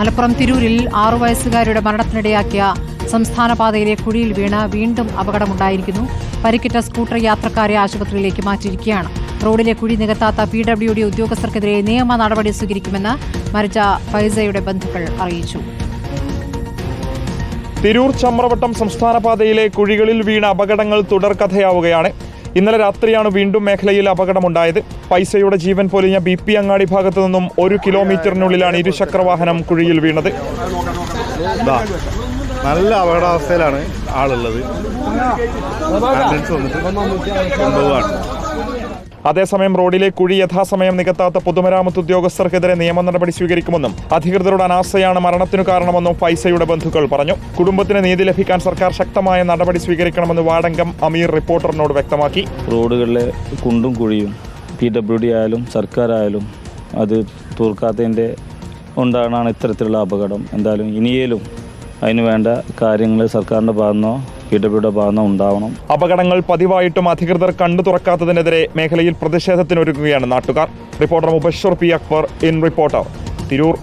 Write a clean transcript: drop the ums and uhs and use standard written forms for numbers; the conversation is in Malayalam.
മലപ്പുറം തിരൂരിൽ 6 വയസ്സുകാരുടെ മരണത്തിനിടയാക്കിയ സംസ്ഥാന പാതയിലെ കുഴിയിൽ വീണ് വീണ്ടും അപകടമുണ്ടായിരിക്കുന്നു. പരിക്കേറ്റ സ്കൂട്ടർ യാത്രക്കാരെ ആശുപത്രിയിലേക്ക് മാറ്റിയിരിക്കുകയാണ്. റോഡിലെ കുഴി നികത്താത്ത PWD ഉദ്യോഗസ്ഥർക്കെതിരെ നിയമ നടപടി സ്വീകരിക്കുമെന്ന് മരിച്ച ഫൈസയുടെ ബന്ധുക്കൾ അറിയിച്ചു. തിരൂർ ചമ്രവട്ടം സംസ്ഥാന പാതയിലെ കുഴികളിൽ വീണ അപകടങ്ങൾ തുടർക്കഥയാവുകയാണ്. ഇന്നലെ രാത്രിയാണ് വീണ്ടും മേഖലയിൽ അപകടമുണ്ടായത്. പൈസയുടെ ജീവൻ പൊലിഞ്ഞ BP അങ്ങാടി ഭാഗത്തു നിന്നും 1 കിലോമീറ്ററിനുള്ളിലാണ് ഇരുചക്രവാഹനം കുഴിയിൽ വീണത്. നല്ല അപകടാവസ്ഥയിലാണ് ആളുള്ളത്. അതേസമയം റോഡിലെ കുഴി യഥാസമയം നികത്താത്ത പൊതുമരാമത്ത് ഉദ്യോഗസ്ഥർക്കെതിരെ നിയമ നടപടി സ്വീകരിക്കുമെന്നും അധികൃതരുടെ അനാസ്ഥയാണ് മരണത്തിനു കാരണമെന്നും ഫൈസയുടെ ബന്ധുക്കൾ പറഞ്ഞു. കുടുംബത്തിന് നീതി ലഭിക്കാൻ സർക്കാർ ശക്തമായ നടപടി സ്വീകരിക്കണമെന്ന് വാർഡംഗം അമീർ റിപ്പോർട്ടറിനോട് വ്യക്തമാക്കി. റോഡുകളിലെ കുണ്ടും കുഴിയും PWD ആയാലും സർക്കാരായാലും അത് തീർക്കാത്തതിൻ്റെ കൊണ്ടാണ് ഇത്തരത്തിലുള്ള അപകടം. എന്തായാലും ഇനിയേലും അതിന് വേണ്ട കാര്യങ്ങൾ സർക്കാരിൻ്റെ ഭാഗത്തുനിന്നോ PWDയുടെ ഭാഗത്തുനിന്നോ ഉണ്ടാവണം. അപകടങ്ങൾ പതിവായിട്ടും അധികൃതർ കണ്ടു തുറക്കാത്തതിനെതിരെ മേഖലയിൽ പ്രതിഷേധത്തിനൊരുങ്ങുകയാണ് നാട്ടുകാർ. Reporter Mubashar P. Akbar in reporter, Tirur.